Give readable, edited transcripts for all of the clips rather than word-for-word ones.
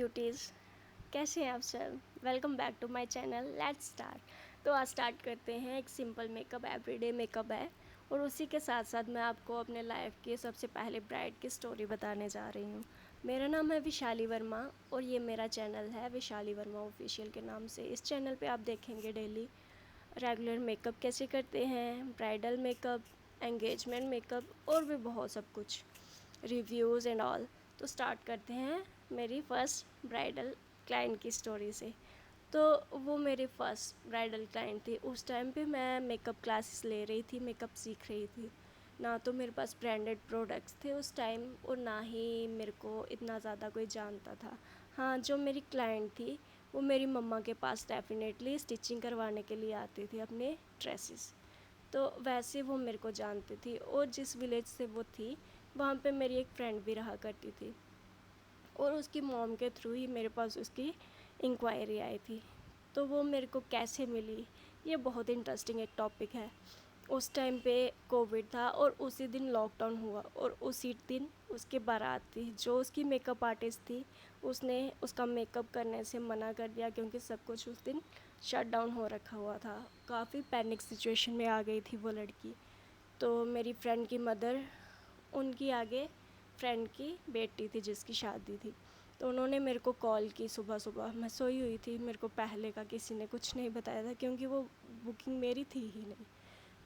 Beauties, कैसे हैं आप सब। Welcome back to my channel let's start. तो आज स्टार्ट करते हैं। एक सिंपल मेकअप एवरीडे मेकअप है और उसी के साथ साथ मैं आपको अपने लाइफ की सबसे पहले ब्राइड की स्टोरी बताने जा रही हूँ। मेरा नाम है विशाली वर्मा और ये मेरा चैनल है विशाली वर्मा ऑफिशियल के नाम से। इस चैनल पे आप देखेंगे डेली रेगुलर मेकअप कैसे करते हैं, ब्राइडल मेकअप, एंगेजमेंट मेकअप और भी बहुत सब कुछ, रिव्यूज़ एंड ऑल। तो स्टार्ट करते हैं मेरी फ़र्स्ट ब्राइडल क्लाइंट की स्टोरी से। तो वो मेरी फ़र्स्ट ब्राइडल क्लाइंट थी। उस टाइम पे मैं मेकअप क्लासेस ले रही थी, मेकअप सीख रही थी। ना तो मेरे पास ब्रांडेड प्रोडक्ट्स थे उस टाइम और ना ही मेरे को इतना ज़्यादा कोई जानता था। हाँ, जो मेरी क्लाइंट थी वो मेरी मम्मा के पास डेफ़िनेटली स्टिचिंग करवाने के लिए आती थी अपने ड्रेसेस। तो वैसे वो मेरे को जानती थी और जिस विलेज से वो थी वहाँ पे मेरी एक फ्रेंड भी रहा करती थी और उसकी मॉम के थ्रू ही मेरे पास उसकी इंक्वायरी आई थी। तो वो मेरे को कैसे मिली, ये बहुत इंटरेस्टिंग एक टॉपिक है। उस टाइम पे कोविड था और उसी दिन लॉकडाउन हुआ और उसी दिन उसकी बारात थी। जो उसकी मेकअप आर्टिस्ट थी उसने उसका मेकअप करने से मना कर दिया क्योंकि सब कुछ उस दिन शट डाउन हो रखा हुआ था। काफ़ी पैनिक सिचुएशन में आ गई थी वो लड़की। तो मेरी फ्रेंड की मदर, उनकी आगे फ्रेंड की बेटी थी जिसकी शादी थी, तो उन्होंने मेरे को कॉल की सुबह सुबह। मैं सोई हुई थी, मेरे को पहले का किसी ने कुछ नहीं बताया था क्योंकि वो बुकिंग मेरी थी ही नहीं।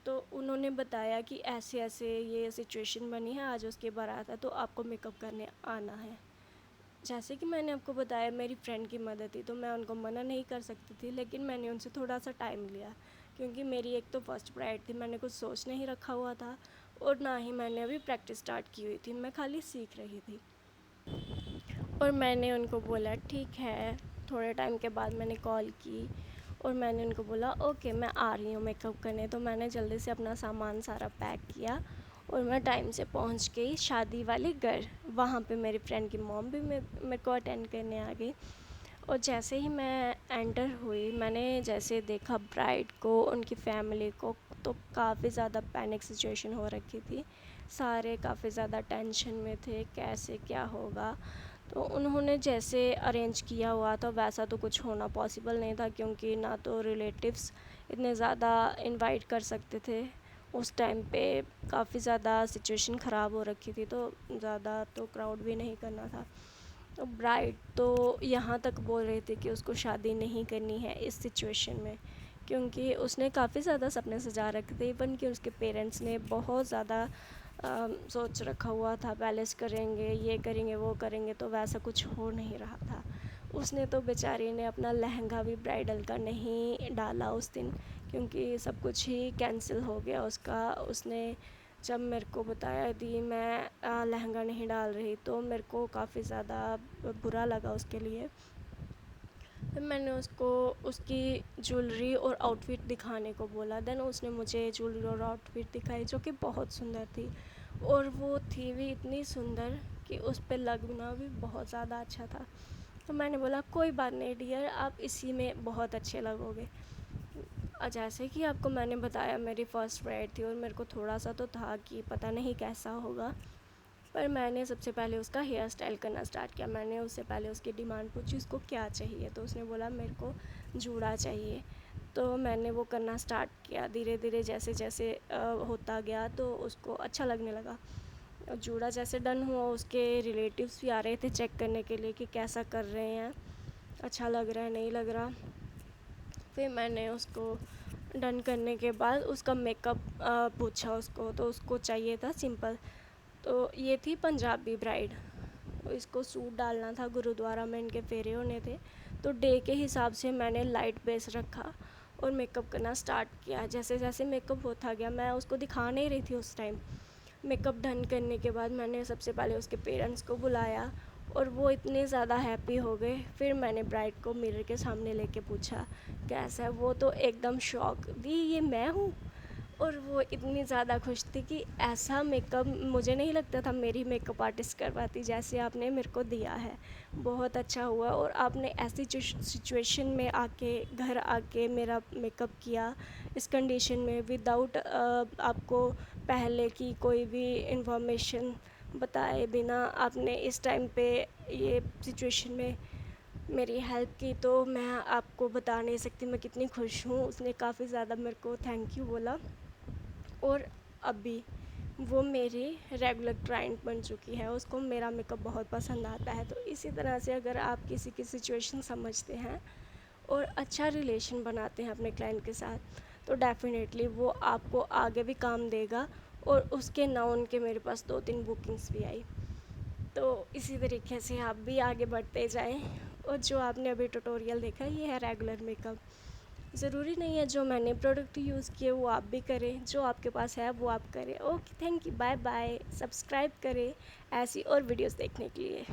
तो उन्होंने बताया कि ऐसे ऐसे ये सिचुएशन बनी है, आज उसकी बारात है तो आपको मेकअप करने आना है। जैसे कि मैंने आपको बताया मेरी फ्रेंड की मदद थी तो मैं उनको मना नहीं कर सकती थी, लेकिन मैंने उनसे थोड़ा सा टाइम लिया क्योंकि मेरी एक तो फर्स्ट ब्राइड थी, मैंने कुछ सोच नहीं रखा हुआ था और ना ही मैंने अभी प्रैक्टिस स्टार्ट की हुई थी, मैं खाली सीख रही थी। और मैंने उनको बोला ठीक है। थोड़े टाइम के बाद मैंने कॉल की और मैंने उनको बोला ओके मैं आ रही हूँ मेकअप करने। तो मैंने जल्दी से अपना सामान सारा पैक किया और मैं टाइम से पहुँच गई शादी वाले घर। वहाँ पे मेरी फ्रेंड की मॉम भी मेरे को अटेंड करने आ गई। और जैसे ही मैं एंटर हुई, मैंने जैसे देखा ब्राइड को, उनकी फैमिली को, तो काफ़ी ज़्यादा पैनिक सिचुएशन हो रखी थी। सारे काफ़ी ज़्यादा टेंशन में थे, कैसे क्या होगा। तो उन्होंने जैसे अरेंज किया हुआ था वैसा तो कुछ होना पॉसिबल नहीं था क्योंकि ना तो रिलेटिव्स इतने ज़्यादा इनवाइट कर सकते थे। उस टाइम पे काफ़ी ज़्यादा सिचुएशन ख़राब हो रखी थी तो ज़्यादा तो क्राउड भी नहीं करना था। तो ब्राइड तो यहाँ तक बोल रही थी कि उसको शादी नहीं करनी है इस सिचुएशन में क्योंकि उसने काफ़ी ज़्यादा सपने सजा रखे थे। इवन कि उसके पेरेंट्स ने बहुत ज़्यादा सोच रखा हुआ था, पैलेस करेंगे, ये करेंगे, वो करेंगे, तो वैसा कुछ हो नहीं रहा था। उसने तो बेचारी ने अपना लहंगा भी ब्राइडल का नहीं डाला उस दिन क्योंकि सब कुछ ही कैंसिल हो गया उसका। उसने जब मेरे को बताया कि मैं लहंगा नहीं डाल रही तो मेरे को काफ़ी ज़्यादा बुरा लगा उसके लिए। फिर मैंने उसको उसकी ज्वेलरी और आउटफिट दिखाने को बोला। देन उसने मुझे ज्वेलरी और आउटफिट दिखाई जो कि बहुत सुंदर थी और वो थी भी इतनी सुंदर कि उस पर लगना भी बहुत ज़्यादा अच्छा था। तो मैंने बोला कोई बात नहीं डियर, आप इसी में बहुत अच्छे लगोगे। जैसे कि आपको मैंने बताया मेरी फ़र्स्ट ब्राइड थी और मेरे को थोड़ा सा तो था कि पता नहीं कैसा होगा। पर मैंने सबसे पहले उसका हेयर स्टाइल करना स्टार्ट किया। मैंने उससे पहले उसकी डिमांड पूछी उसको क्या चाहिए, तो उसने बोला मेरे को जूड़ा चाहिए। तो मैंने वो करना स्टार्ट किया। धीरे धीरे जैसे जैसे होता गया तो उसको अच्छा लगने लगा। जूड़ा जैसे डन हुआ उसके रिलेटिव्स भी आ रहे थे चेक करने के लिए कि कैसा कर रहे हैं, अच्छा लग रहा है नहीं लग रहा। फिर मैंने उसको डन करने के बाद उसका मेकअप पूछा उसको, तो उसको चाहिए था सिंपल। तो ये थी पंजाबी ब्राइड, तो इसको सूट डालना था, गुरुद्वारा में इनके फेरे होने थे। तो डे के हिसाब से मैंने लाइट बेस रखा और मेकअप करना स्टार्ट किया। जैसे जैसे मेकअप होता गया, मैं उसको दिखा नहीं रही थी उस टाइम। मेकअप डन करने के बाद मैंने सबसे पहले उसके पेरेंट्स को बुलाया और वो इतने ज़्यादा हैप्पी हो गए। फिर मैंने ब्राइड को मिरर के सामने लेके पूछा कैसा है। वो तो एकदम शॉक, दी ये मैं हूँ। और वो इतनी ज़्यादा खुश थी कि ऐसा मेकअप मुझे नहीं लगता था मेरी मेकअप आर्टिस्ट करवाती जैसे आपने मेरे को दिया है। बहुत अच्छा हुआ और आपने ऐसी सिचुएशन में आके, घर आके मेरा मेकअप किया इस कंडीशन में विदाउट आपको पहले की कोई भी इंफॉर्मेशन बताए बिना। आपने इस टाइम पे ये सिचुएशन में मेरी हेल्प की, तो मैं आपको बता नहीं सकती मैं कितनी खुश हूँ। उसने काफ़ी ज़्यादा मेरे को थैंक यू बोला, और अभी वो मेरी रेगुलर क्लाइंट बन चुकी है। उसको मेरा मेकअप बहुत पसंद आता है। तो इसी तरह से अगर आप किसी की सिचुएशन समझते हैं और अच्छा रिलेशन बनाते हैं अपने क्लाइंट के साथ, तो डेफ़िनेटली वो आपको आगे भी काम देगा। और उसके नाउन के मेरे पास 2-3 बुकिंग्स भी आई। तो इसी तरीके से आप भी आगे बढ़ते जाएं। और जो आपने अभी ट्यूटोरियल देखा, ये है रेगुलर मेकअप। ज़रूरी नहीं है जो मैंने प्रोडक्ट यूज़ किए वो आप भी करें, जो आपके पास है वो आप करें। Okay, thank you, bye bye. Subscribe करें ऐसी और वीडियोस देखने के लिए।